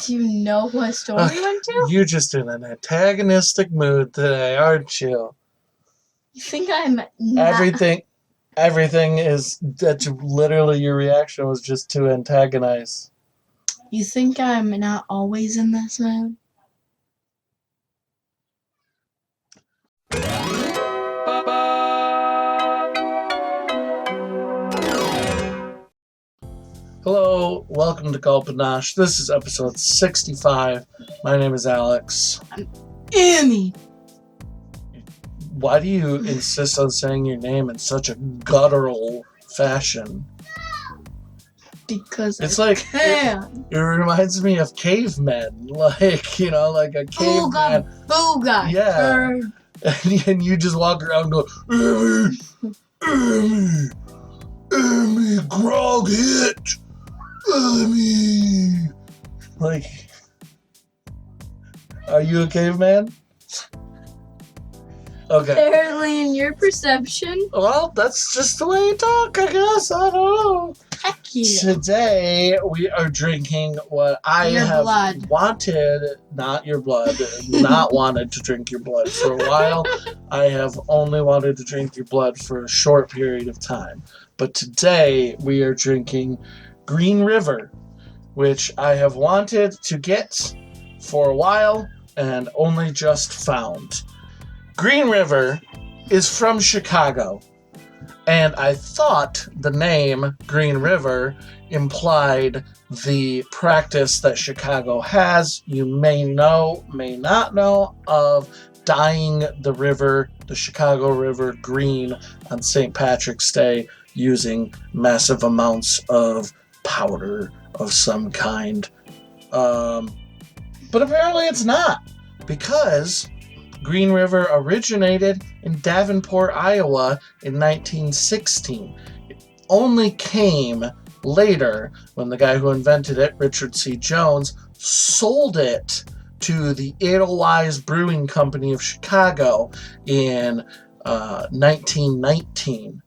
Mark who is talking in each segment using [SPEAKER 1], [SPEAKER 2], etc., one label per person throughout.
[SPEAKER 1] Do you know what store we went to?
[SPEAKER 2] You're just in an antagonistic mood today, aren't you?
[SPEAKER 1] You think I'm not...
[SPEAKER 2] Everything is... That literally your reaction was just to antagonize.
[SPEAKER 1] You think I'm not always in this mood?
[SPEAKER 2] Hello, welcome to Gulpanash. This is episode 65. My name is Alex.
[SPEAKER 1] I'm Emmy.
[SPEAKER 2] Why do you insist on saying your name in such a guttural fashion?
[SPEAKER 1] Because
[SPEAKER 2] it's
[SPEAKER 1] I
[SPEAKER 2] like
[SPEAKER 1] can.
[SPEAKER 2] It reminds me of cavemen, like a caveman.
[SPEAKER 1] Booga.
[SPEAKER 2] Yeah. And you just walk around going, Emmy, grog hit, Emmy. Like, are you a caveman? Okay.
[SPEAKER 1] Apparently, in your perception.
[SPEAKER 2] Well, that's just the way you talk, I guess. I don't know.
[SPEAKER 1] Heck yeah.
[SPEAKER 2] Today, we are drinking what I have wanted, not your blood, not wanted to drink your blood for a while. I have only wanted to drink your blood for a short period of time. But today, we are drinking Green River, which I have wanted to get for a while and only just found. Green River is from Chicago, and I thought the name Green River implied the practice that Chicago has. You may know, may not know, of dyeing the Chicago River, green on St. Patrick's Day using massive amounts of powder of some kind. But apparently it's not, because Green River originated in Davenport, Iowa in 1916. It only came later when the guy who invented it, Richard C. Jones, sold it to the Edelweiss Brewing Company of Chicago in 1919.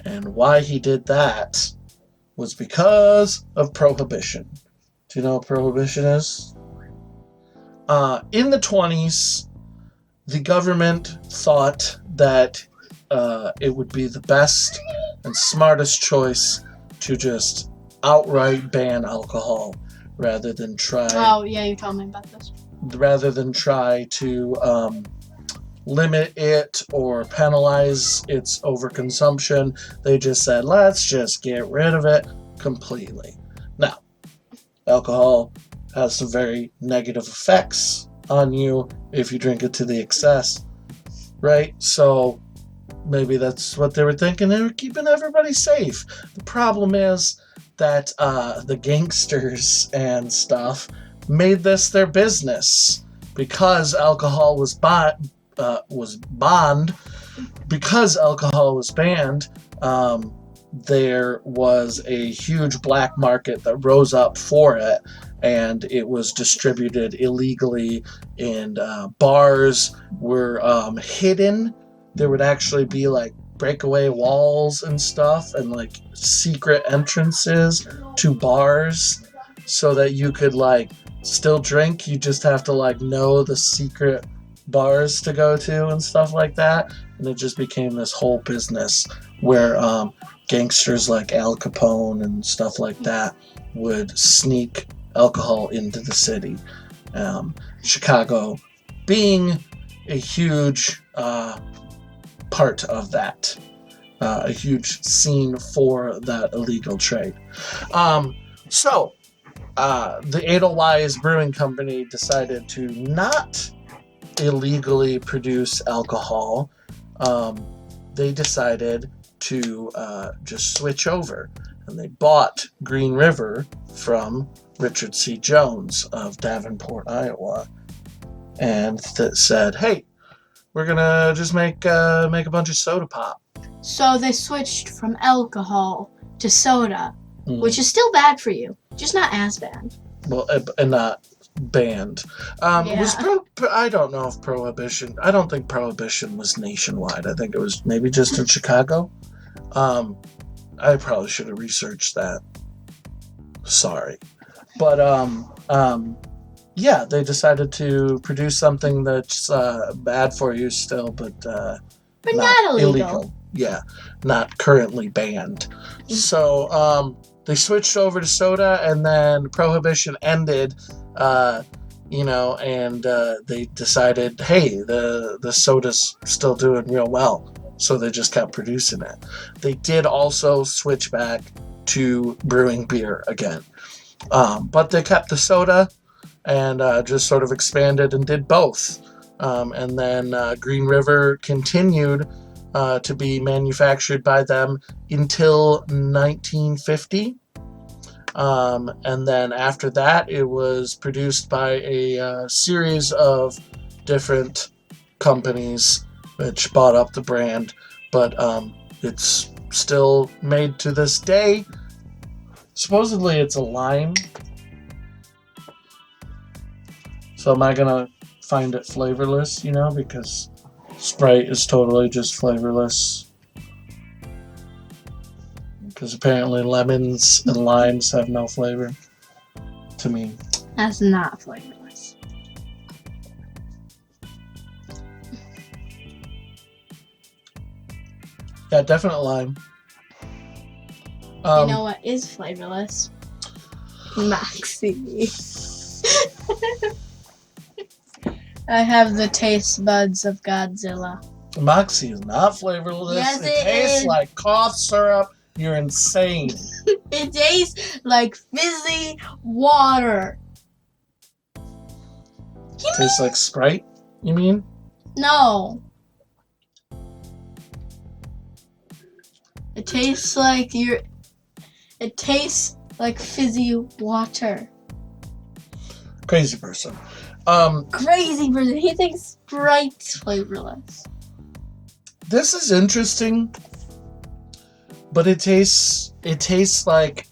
[SPEAKER 2] And why he did that was because of prohibition. Do you know what prohibition is? In the 20s, the government thought that it would be the best and smartest choice to just outright ban alcohol rather than try...
[SPEAKER 1] Oh, yeah, you told me about this.
[SPEAKER 2] Rather than try to limit it or penalize its overconsumption. They just said, let's just get rid of it completely. Now, alcohol has some very negative effects on you if you drink it to the excess, right? So maybe that's what they were thinking. They were keeping everybody safe. The problem is that the gangsters and stuff made this their business. Because alcohol was banned, there was a huge black market that rose up for it, and it was distributed illegally, and bars were hidden. There would actually be like breakaway walls and stuff, and like secret entrances to bars so that you could like still drink. You just have to like know the secret bars to go to and stuff like that. And it just became this whole business where gangsters like Al Capone and stuff like that would sneak alcohol into the city. Chicago being a huge part of that, a huge scene for that illegal trade. The Edelweiss Brewing Company decided to not illegally produce alcohol. They decided to just switch over, and they bought Green River from Richard C. Jones of Davenport, Iowa, and said, hey, we're gonna just make a bunch of soda pop.
[SPEAKER 1] So they switched from alcohol to soda, which is still bad for you, just not as bad.
[SPEAKER 2] Well, and not banned. I don't know if prohibition... I don't think prohibition was nationwide. I think it was maybe just in Chicago. I probably should have researched that. Sorry. But Yeah, they decided to produce something that's bad for you still, but
[SPEAKER 1] not illegal.
[SPEAKER 2] Yeah, not currently banned. So they switched over to soda, and then prohibition ended. And they decided, hey, the soda's still doing real well, so they just kept producing it. They did also switch back to brewing beer again, but they kept the soda and just sort of expanded and did both. And then Green River continued to be manufactured by them until 1950. And then after that, it was produced by a series of different companies which bought up the brand, but it's still made to this day. Supposedly it's a lime. So am I going to find it flavorless, because Sprite is totally just flavorless. Because apparently lemons and limes have no flavor to me.
[SPEAKER 1] That's not flavorless.
[SPEAKER 2] Yeah, definite lime.
[SPEAKER 1] You know what is flavorless? Moxie. I have the taste buds of Godzilla.
[SPEAKER 2] Moxie is not flavorless.
[SPEAKER 1] Yes,
[SPEAKER 2] it tastes
[SPEAKER 1] is.
[SPEAKER 2] Like cough syrup. You're insane.
[SPEAKER 1] It tastes like fizzy water.
[SPEAKER 2] Tastes like Sprite, you mean?
[SPEAKER 1] No. It tastes like It tastes like fizzy water.
[SPEAKER 2] Crazy person.
[SPEAKER 1] Crazy person. He thinks Sprite's flavorless.
[SPEAKER 2] This is interesting, but it tastes like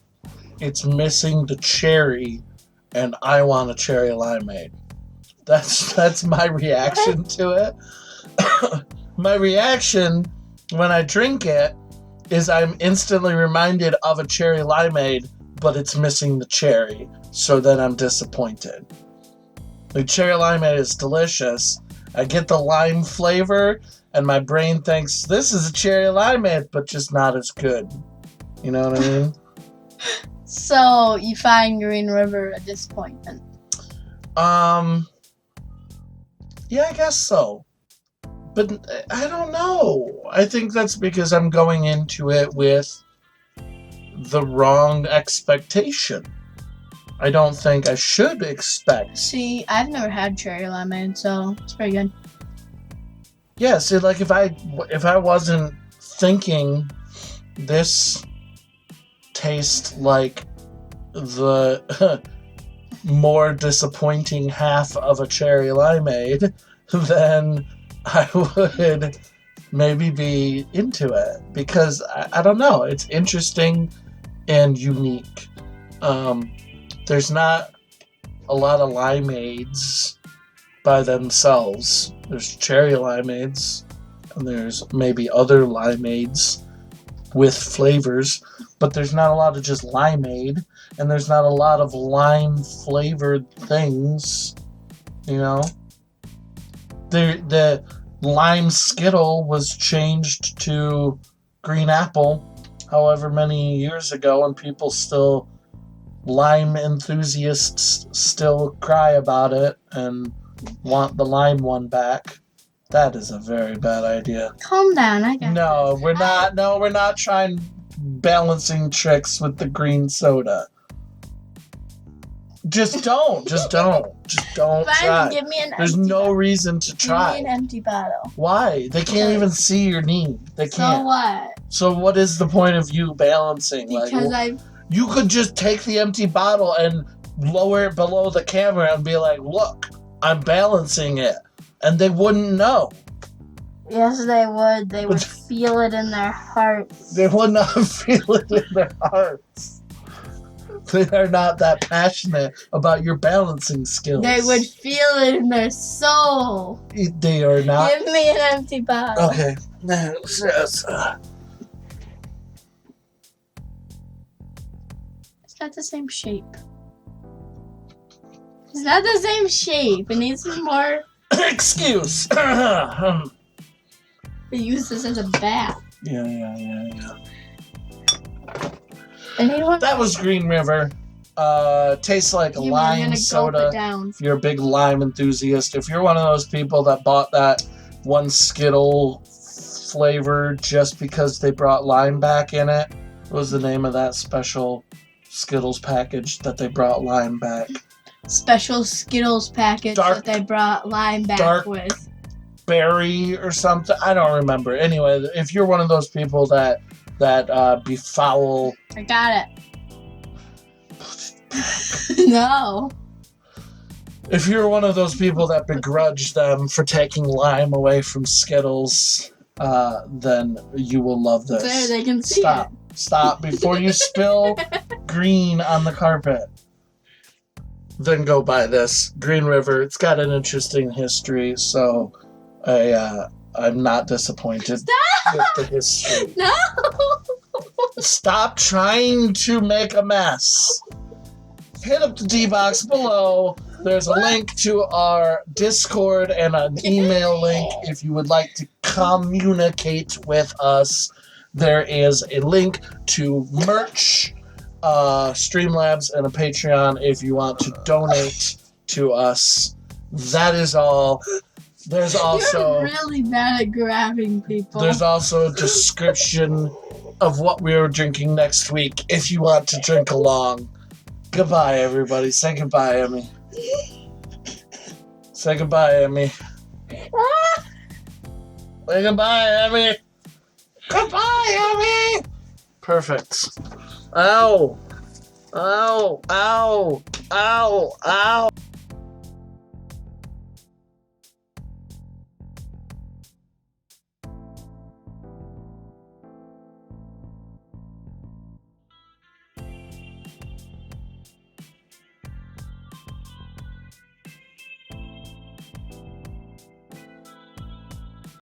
[SPEAKER 2] it's missing the cherry, and I want a cherry limeade. That's my reaction to it. My reaction when I drink it is I'm instantly reminded of a cherry limeade, but it's missing the cherry, so then I'm disappointed. The cherry limeade is delicious. I get the lime flavor, and my brain thinks this is a cherry limeade, but just not as good. You know what I mean?
[SPEAKER 1] So you find Green River a disappointment?
[SPEAKER 2] Yeah, I guess so. But I don't know. I think that's because I'm going into it with the wrong expectation. I don't think I should expect.
[SPEAKER 1] See, I've never had cherry limeade, so it's pretty good.
[SPEAKER 2] Yeah, see, like if I wasn't thinking this tastes like the more disappointing half of a cherry limeade, then I would maybe be into it, because I don't know, it's interesting and unique. There's not a lot of limeades by themselves. There's cherry limeades, and there's maybe other limeades with flavors, but there's not a lot of just limeade, and there's not a lot of lime flavored things, The lime Skittle was changed to green apple however many years ago, and people still, lime enthusiasts still cry about it and want the lime one back. That is a very bad idea.
[SPEAKER 1] Calm down, I got
[SPEAKER 2] No,
[SPEAKER 1] this.
[SPEAKER 2] we're not. No, we're not trying balancing tricks with the green soda. Just don't. Just don't try.
[SPEAKER 1] Give me an
[SPEAKER 2] There's
[SPEAKER 1] empty
[SPEAKER 2] no
[SPEAKER 1] bottle.
[SPEAKER 2] reason to try.
[SPEAKER 1] Give me an empty bottle.
[SPEAKER 2] Why? They can't even see your knee. They can't.
[SPEAKER 1] So what?
[SPEAKER 2] So what is the point of you balancing?
[SPEAKER 1] Because
[SPEAKER 2] you could just take the empty bottle and lower it below the camera and be like, look, I'm balancing it. And they wouldn't know.
[SPEAKER 1] Yes, they would. They would feel it in their hearts.
[SPEAKER 2] They would not feel it in their hearts. They are not that passionate about your balancing skills.
[SPEAKER 1] They would feel it in their soul.
[SPEAKER 2] They are not.
[SPEAKER 1] Give me an empty bottle.
[SPEAKER 2] Okay.
[SPEAKER 1] It's not the same shape. It's not the same shape. It needs some more.
[SPEAKER 2] Excuse.
[SPEAKER 1] Use this as a bat.
[SPEAKER 2] Yeah.
[SPEAKER 1] I need one.
[SPEAKER 2] That was Green River. Tastes like a lime soda. If you're a big lime enthusiast, if you're one of those people that bought that one Skittle flavor just because they brought lime back in it, what was the name of that special Skittles package that they brought lime back?
[SPEAKER 1] Special Skittles package that they brought lime back with.
[SPEAKER 2] Berry or something. I don't remember. Anyway, if you're one of those people that befoul.
[SPEAKER 1] I got it. No.
[SPEAKER 2] If you're one of those people that begrudge them for taking lime away from Skittles, then you will love this.
[SPEAKER 1] There, they can see it.
[SPEAKER 2] Stop before you spill green on the carpet. Then go buy this. Green River. It's got an interesting history, so I'm not disappointed with the history.
[SPEAKER 1] No!
[SPEAKER 2] Stop trying to make a mess. Hit up the D-Box below. There's a link to our Discord and an email link if you would like to communicate with us. There is a link to merch, Streamlabs, and a Patreon if you want to donate to us. That is all. There's also...
[SPEAKER 1] You're really bad at grabbing people.
[SPEAKER 2] There's also a description of what we're drinking next week if you want to drink along. Goodbye, everybody. Say goodbye, Emmy. Say goodbye, Emmy. Say goodbye, Emmy. Goodbye, Emmy. Perfect. Ow. Ow. Ow. Ow. Ow.